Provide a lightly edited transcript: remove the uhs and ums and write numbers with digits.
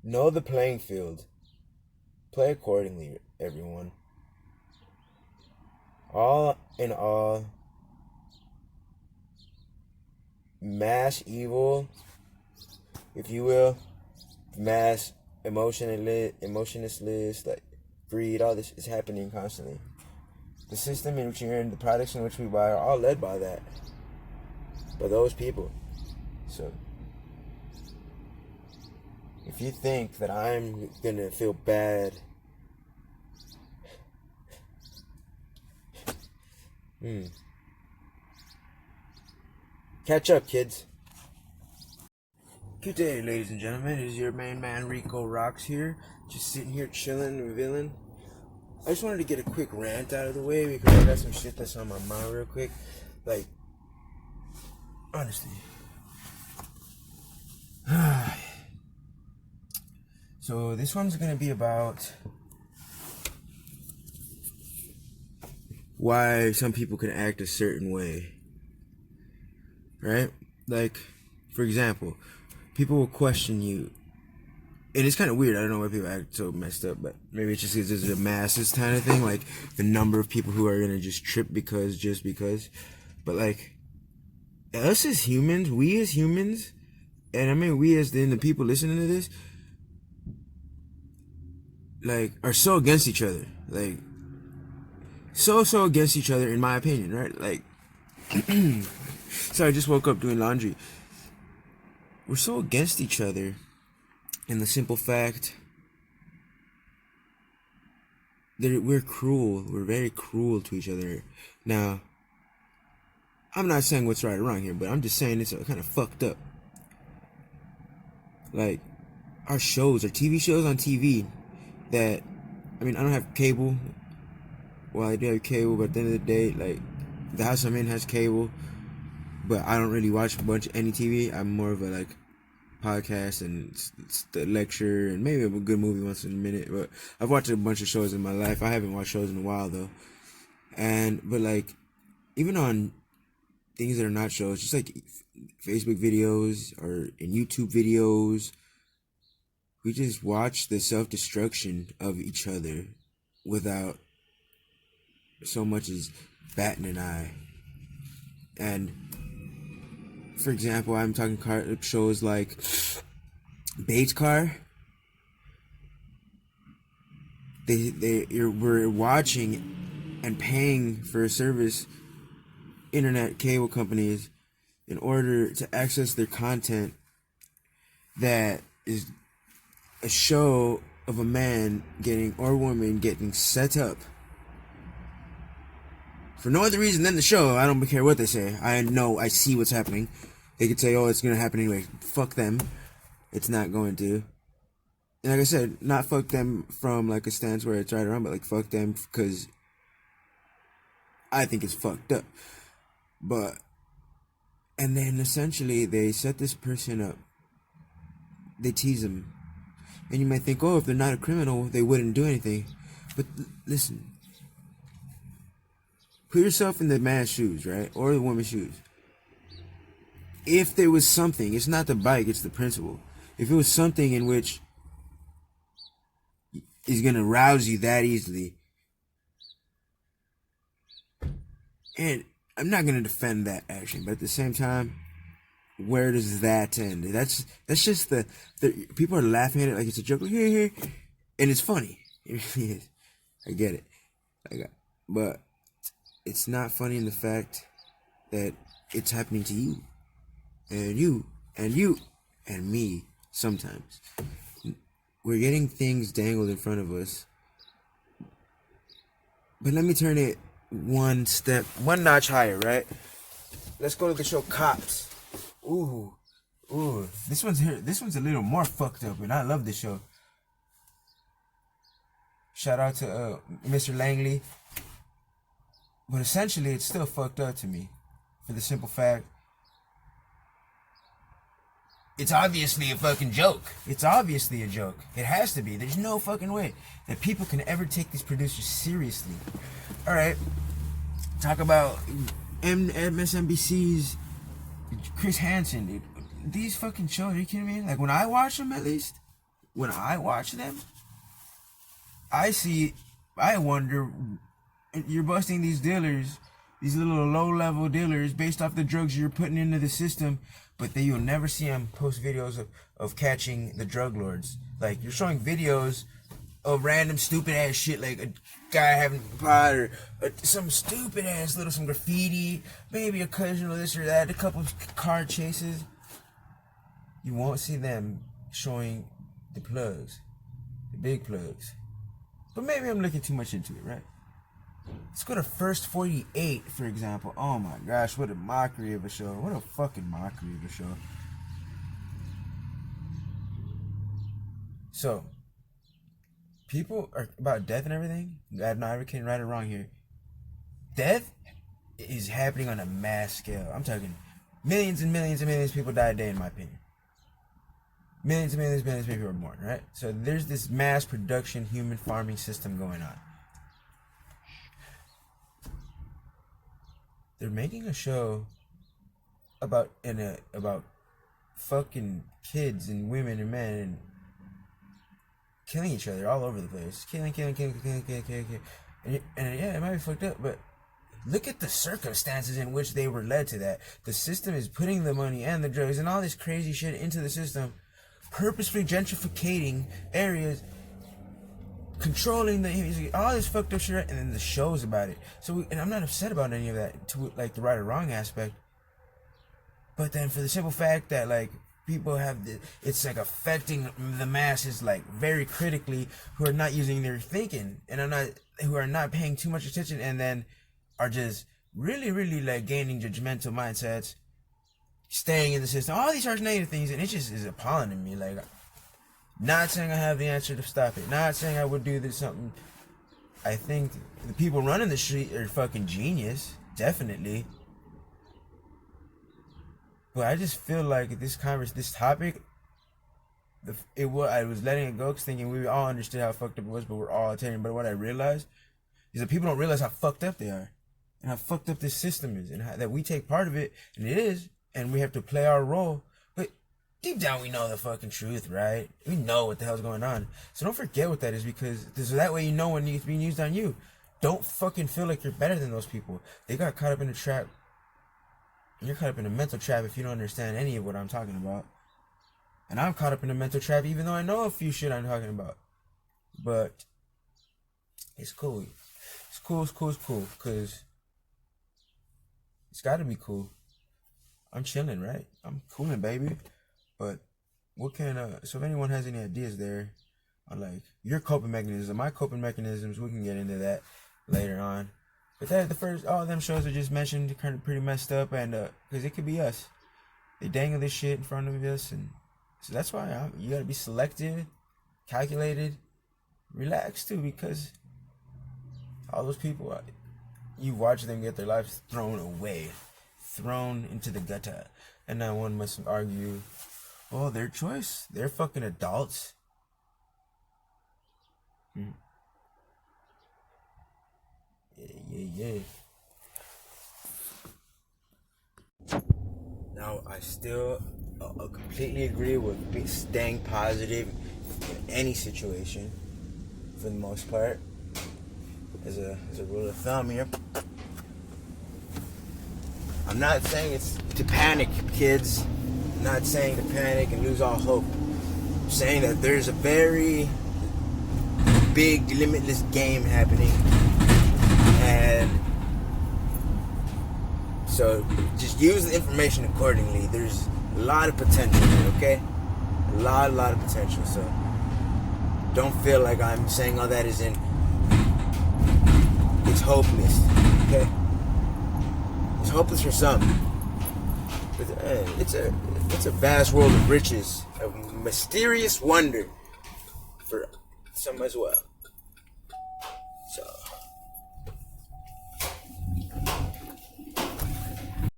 Know the playing field. Play accordingly, everyone. All in all, mass evil, if you will, mass emotionless, like greed, all this is happening constantly. The system in which you're in, the products in which we buy are all led by that. By those people. So if you think that I'm gonna feel bad, catch up, kids. Good day, ladies and gentlemen. It is your main man Rico Rocks here, just sitting here chilling, revealing. I just wanted to get a quick rant out of the way because I got some shit that's on my mind real quick. Like, honestly. So this one's gonna be about why some people can act a certain way. Right? Like, for example, people will question you. And it's kind of weird. I don't know why people act so messed up, but maybe it's just because there's a masses kind of thing. Like, the number of people who are gonna just trip just because. But, like, us as humans, we as humans, and I mean we as the people listening to this, like, are so against each other. Like, so against each other, in my opinion, right? Like, so I just woke up doing laundry. We're so against each other in the simple fact that we're cruel. We're very cruel to each other. Now, I'm not saying what's right or wrong here, but I'm just saying it's kind of fucked up. Like, our shows, our TV shows on TV that, I mean, I don't have cable. Well, I do have cable, but at the end of the day, like, the house I'm in has cable, but I don't really watch any TV. I'm more of a, like, podcast and it's the lecture and maybe a good movie once in a minute. But I've watched a bunch of shows in my life. I haven't watched shows in a while, though. But, like, even on things that are not shows, just like Facebook videos or in YouTube videos, we just watch the self-destruction of each other without so much as batting an eye. And for example, I'm talking shows like Bates Car. We're watching and paying for a service, internet cable companies, in order to access their content that is a show of a man getting or woman getting set up for no other reason than the show. I don't care what they say. I know, I see what's happening. They could say, oh, it's going to happen anyway. Fuck them. It's not going to. And like I said, not fuck them from like a stance where it's right or wrong, but like fuck them because I think it's fucked up. But, and then essentially they set this person up. They tease them. And you might think, oh, if they're not a criminal, they wouldn't do anything. But listen. Put yourself in the man's shoes, right? Or the woman's shoes. If there was something, it's not the bike, it's the principle. If it was something in which is going to rouse you that easily, and I'm not going to defend that action, but at the same time, where does that end? That's just the people are laughing at it like it's a joke, and it's funny. It really is. I get it. But it's not funny in the fact that it's happening to you, and you, and me sometimes. We're getting things dangled in front of us. But let me turn it one notch higher, right? Let's go to the show Cops. Ooh. This one's a little more fucked up, and I love this show. Shout out to Mr. Langley. But essentially, it's still fucked up to me. For the simple fact, it's obviously a fucking joke. It's obviously a joke. It has to be. There's no fucking way that people can ever take these producers seriously. Alright. Talk about MSNBC's Chris Hansen, dude. These fucking shows, are you kidding me? Like, when I watch them, at least, when I watch them, I wonder, you're busting these dealers, these little low-level dealers, based off the drugs you're putting into the system, but then you'll never see them post videos of catching the drug lords. Like, you're showing videos of random stupid-ass shit, like a guy having pot, or some stupid-ass some graffiti, maybe occasional this or that, a couple of car chases. You won't see them showing the plugs, the big plugs. But maybe I'm looking too much into it, right? Let's go to First 48, for example. Oh my gosh, what a mockery of a show. What a fucking mockery of a show. So, people are about death and everything. I'm not advocating right or wrong here. Death is happening on a mass scale. I'm talking millions and millions and millions of people die a day, in my opinion. Millions and millions and millions of people are born, right? So there's this mass production human farming system going on. They're making a show about fucking kids and women and men and killing each other all over the place. Killing. And yeah, it might be fucked up, but look at the circumstances in which they were led to that. The system is putting the money and the drugs and all this crazy shit into the system, purposefully gentrificating areas, controlling all this fucked up shit, and then the shows about it. So, and I'm not upset about any of that, to like the right or wrong aspect. But then for the simple fact that like people have it's like affecting the masses like very critically, who are not using their thinking, and who are not paying too much attention, and then are just really like gaining judgmental mindsets, staying in the system, all these harsh negative things, and it just is appalling to me. Like, not saying I have the answer to stop it, not saying I would do this something. I think the people running the street are fucking genius, definitely. But I just feel like this topic, I was letting it go, cause thinking we all understood how fucked up it was, but we're all attending. But what I realized is that people don't realize how fucked up they are, and how fucked up this system is, and that we take part of it, and it is, and we have to play our role. But deep down, we know the fucking truth, right? We know what the hell's going on. So don't forget what that is, because that way you know when it's being used on you. Don't fucking feel like you're better than those people. They got caught up in a trap. And you're caught up in a mental trap if you don't understand any of what I'm talking about. And I'm caught up in a mental trap even though I know a few shit I'm talking about. But it's cool. It's cool, because it's got to be cool. I'm chilling, right? I'm cooling, baby. But so if anyone has any ideas there on like your coping mechanism, my coping mechanisms, we can get into that later on. But all of them shows I just mentioned kind of pretty messed up, and because it could be us. They dangle this shit in front of us, and so that's why you gotta be selective, calculated, relaxed too, because all those people, you watch them get their lives thrown into the gutter, and now one must argue, oh, their choice, they're fucking adults. Yeah. Now, I still completely agree with staying positive in any situation, for the most part. As a rule of thumb here, I'm not saying it's to panic, kids. I'm not saying to panic and lose all hope. I'm saying that there's a very big, limitless game happening. And so just use the information accordingly. There's a lot of potential here, okay? A lot of potential. So don't feel like I'm saying all that is it's hopeless, okay? It's hopeless for some. But it's a vast world of riches, a mysterious wonder for some as well.